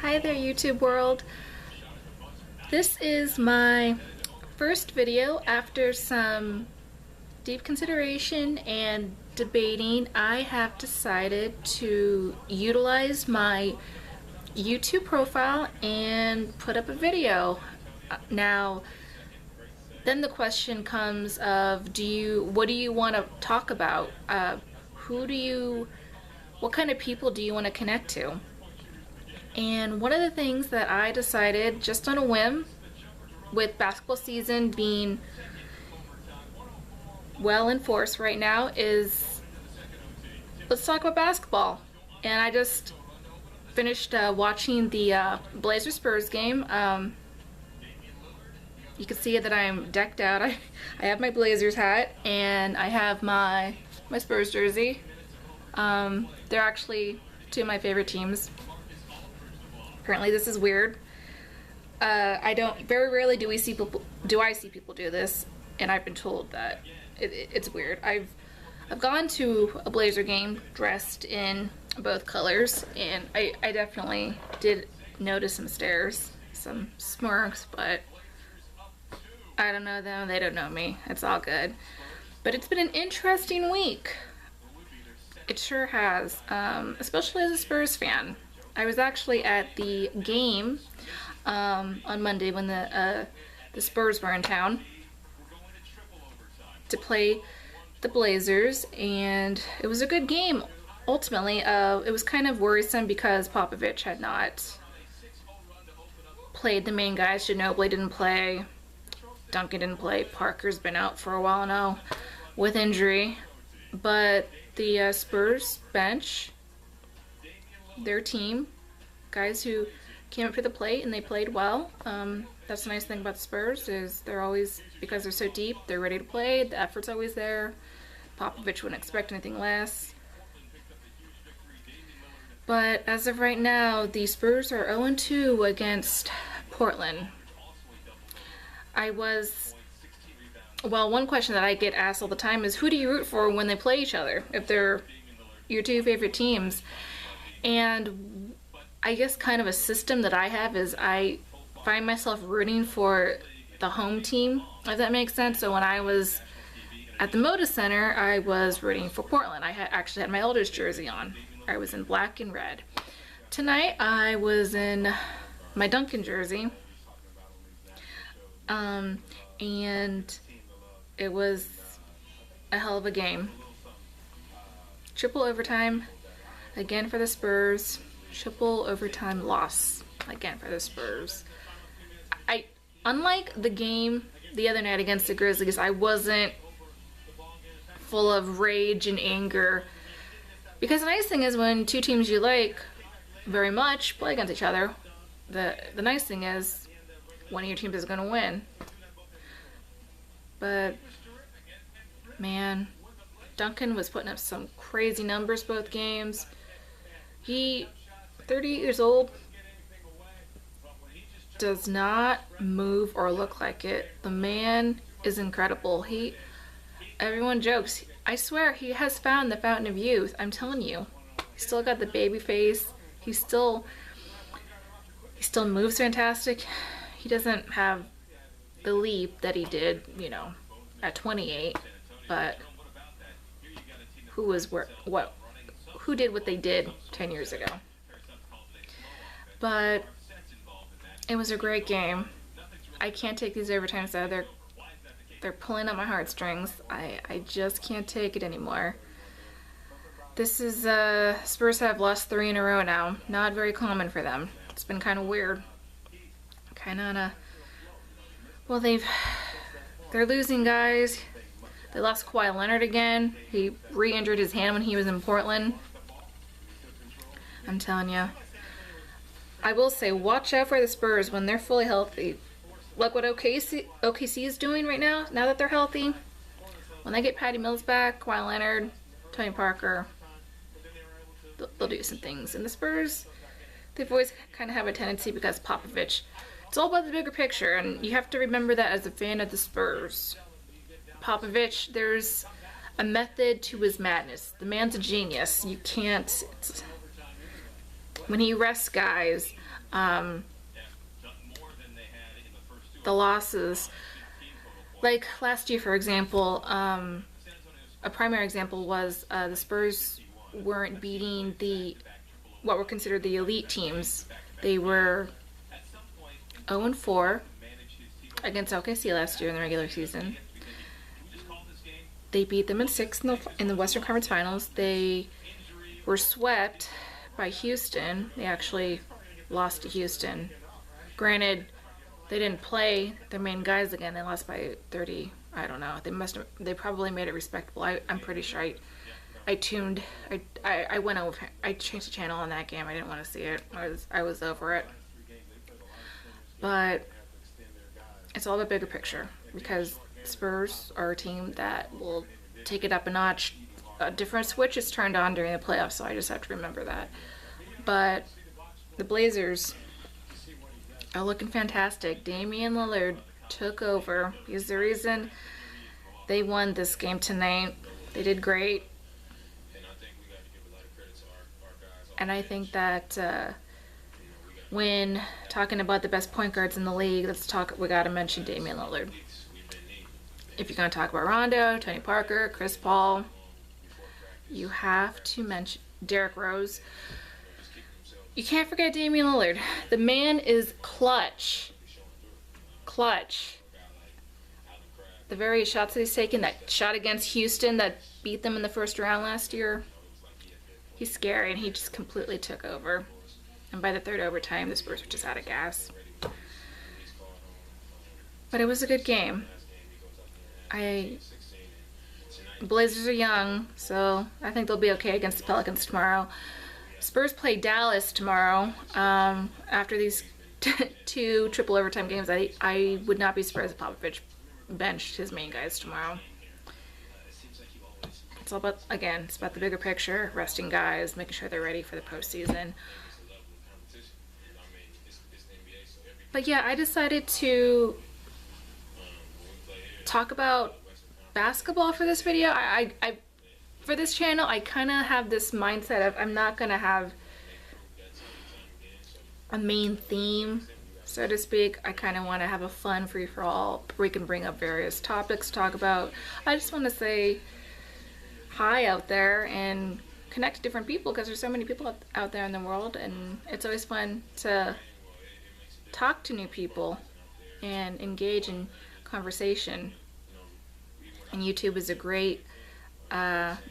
Hi there, YouTube world. This is my first video after some deep consideration and debating. I have decided to utilize my YouTube profile and put up a video. Now, then the question comes of, what do you want to talk about? What kind of people do you want to connect to? And one of the things that I decided just on a whim, with basketball season being well in force right now, is let's talk about basketball. And I just finished watching the Blazers Spurs game. You can see that I'm decked out. I have my Blazers hat and I have my Spurs jersey. They're actually two of my favorite teams. Apparently this is weird. Very rarely do I see people do this, and I've been told that it's weird. I've gone to a Blazer game dressed in both colors, and I definitely did notice some stares, some smirks, but I don't know them, they don't know me. It's all good. But it's been an interesting week. It sure has, especially as a Spurs fan. I was actually at the game on Monday when the Spurs were in town to play the Blazers, and it was a good game. Ultimately, it was kind of worrisome because Popovich had not played the main guys. Ginobili didn't play, Duncan didn't play, Parker's been out for a while now with injury, but the Spurs bench, their team, guys who came up to the plate and they played well. That's the nice thing about the Spurs, is they're always, because they're so deep, they're ready to play. The effort's always there. Popovich wouldn't expect anything less. But as of right now, the Spurs are 0-2 against Portland. One question that I get asked all the time is, who do you root for when they play each other, if they're your two favorite teams? And I guess kind of a system that I have is I find myself rooting for the home team, if that makes sense. So when I was at the Moda Center, I was rooting for Portland. I actually had my Elders jersey on. I was in black and red. Tonight I was in my Duncan jersey, and it was a hell of a game. Triple overtime again for the Spurs. Triple overtime loss again for the Spurs. Unlike the game the other night against the Grizzlies, I wasn't full of rage and anger, because the nice thing is when two teams you like very much play against each other, the nice thing is one of your teams is going to win. But man, Duncan was putting up some crazy numbers both games. He, 38 years old, does not move or look like it. The man is incredible. Everyone jokes, I swear he has found the fountain of youth. I'm telling you, he's still got the baby face. He still moves fantastic. He doesn't have the leap that he did, at 28, but who did what they did 10 years ago? But it was a great game. I can't take these overtimes out. They're pulling at my heartstrings. I just can't take it anymore. This is Spurs have lost 3 in a row now. Not very common for them. It's been kind of weird. They're losing guys. They lost Kawhi Leonard again. He re-injured his hand when he was in Portland. I'm telling you. I will say, watch out for the Spurs when they're fully healthy. Like what OKC is doing right now that they're healthy. When they get Patty Mills back, Kawhi Leonard, Tony Parker, they'll do some things. And the Spurs, they've always kind of have a tendency, because Popovich, it's all about the bigger picture, and you have to remember that as a fan of the Spurs. Popovich, there's a method to his madness. The man's a genius. You can't, when he rests guys, The losses, like last year, for example, a primary example was the Spurs weren't beating what were considered the elite teams. They were 0-4 against OKC last year in the regular season. They beat them in 6 in the Western Conference Finals. They were swept by Houston. They actually lost to Houston. Granted, they didn't play their main guys again. They lost by 30. I don't know. They probably made it respectable. I'm pretty sure I went over. I changed the channel on that game. I didn't want to see it. I was over it. But it's all about bigger picture, because Spurs are a team that will take it up a notch. A different switch is turned on during the playoffs, so I just have to remember that. But the Blazers are looking fantastic. Damian Lillard took over. He's the reason they won this game tonight. They did great. And I think that when talking about the best point guards in the league, we gotta mention Damian Lillard. If you're gonna talk about Rondo, Tony Parker, Chris Paul, you have to mention Derrick Rose. You can't forget Damian Lillard. The man is clutch. Clutch. The various shots that he's taken, that shot against Houston that beat them in the first round last year, he's scary, and he just completely took over. And by the third overtime, the Spurs were just out of gas. But it was a good game. Blazers are young, so I think they'll be okay against the Pelicans tomorrow. Spurs play Dallas tomorrow. After these 2 triple overtime games, I would not be surprised if Popovich benched his main guys tomorrow. It's all about, again, it's about the bigger picture, resting guys, making sure they're ready for the postseason. But yeah, I decided to talk about basketball for this video. For this channel, I kind of have this mindset of I'm not going to have a main theme, so to speak. I kind of want to have a fun free-for-all where we can bring up various topics to talk about. I just want to say hi out there and connect to different people, because there's so many people out there in the world, and it's always fun to talk to new people and engage in conversation. And YouTube is a great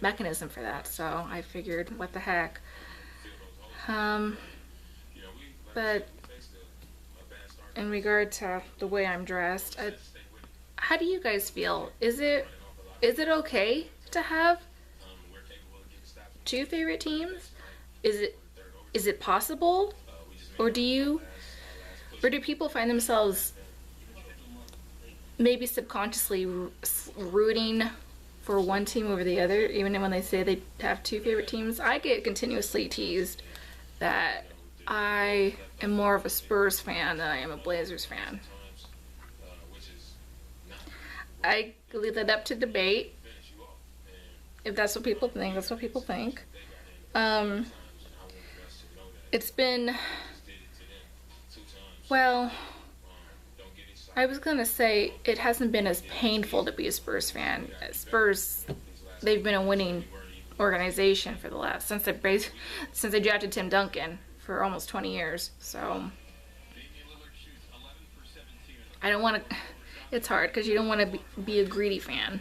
mechanism for that, so I figured, what the heck. But in regard to the way I'm dressed, how do you guys feel? Is it okay to have 2 favorite teams? Is it possible, or do people find themselves maybe subconsciously rooting for one team over the other, even when they say they have 2 favorite teams? I get continuously teased that I am more of a Spurs fan than I am a Blazers fan. I leave that up to debate. If that's what people think, that's what people think. It's been, well, I was gonna say it hasn't been as painful to be a Spurs fan. Spurs, they've been a winning organization for the last, since they drafted Tim Duncan for almost 20 years. So I don't want to. It's hard because you don't want to be a greedy fan.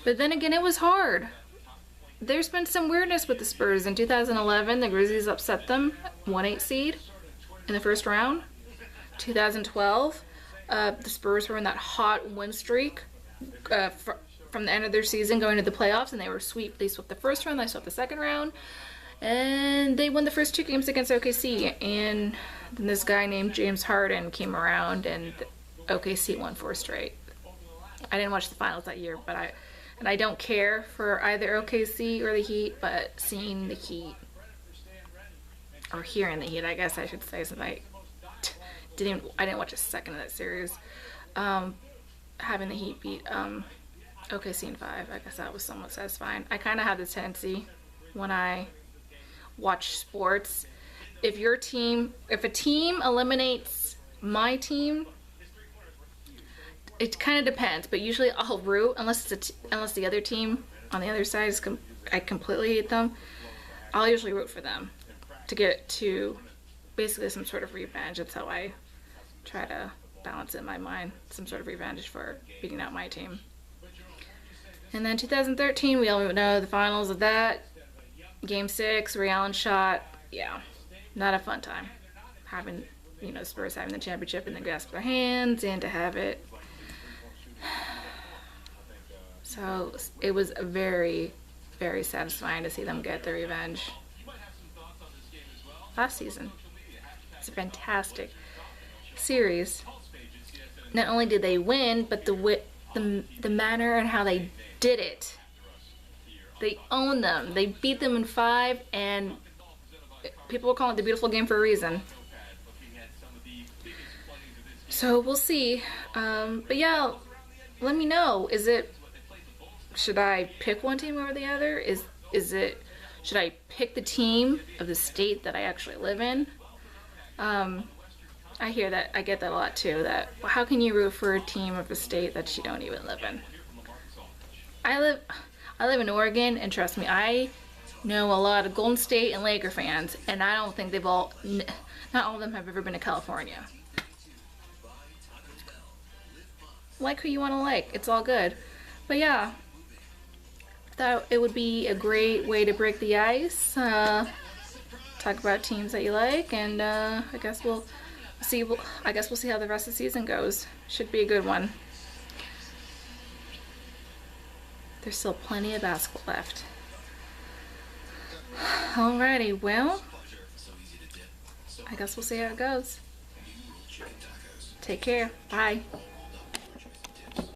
But then again, it was hard. There's been some weirdness with the Spurs. In 2011, the Grizzlies upset them, 1-8 seed in the first round. 2012, the Spurs were in that hot win streak from the end of their season going to the playoffs, and they swept the first round, they swept the second round, and they won the first 2 games against OKC. And then this guy named James Harden came around, and OKC won 4 straight. I didn't watch the finals that year, but I don't care for either OKC or the Heat, but seeing the Heat, or hearing the Heat, I guess I should say, since I didn't watch a second of that series, having the Heat beat OKC in 5, I guess that was somewhat satisfying. I kind of have this tendency when I watch sports if a team eliminates my team, it kind of depends, but usually I'll root unless the other team on the other side is I completely hate them. I'll usually root for them to get to basically some sort of revenge. That's how I try to balance it in my mind, some sort of revenge for beating out my team. And then 2013, we all know the finals of that. Game 6, Ray Allen shot. Yeah, not a fun time. Having, the Spurs having the championship in the grasp of their hands and to have it. So it was very, very satisfying to see them get their revenge last season. It's a fantastic series. Not only did they win, but the manner and how they did it. They owned them. They beat them in 5, and people will call it the beautiful game for a reason. So we'll see. But yeah, let me know. Should I pick one team over the other? Should I pick the team of the state that I actually live in? I hear that. I get that a lot too. That how can you root for a team of a state that you don't even live in? I live in Oregon, and trust me, I know a lot of Golden State and Laker fans, and I don't think not all of them have ever been to California. Like who you want to like. It's all good. But yeah, thought it would be a great way to break the ice. Talk about teams that you like, and I guess we'll see. I guess we'll see how the rest of the season goes. Should be a good one. There's still plenty of basketball left. Alrighty, well, I guess we'll see how it goes. Take care. Bye.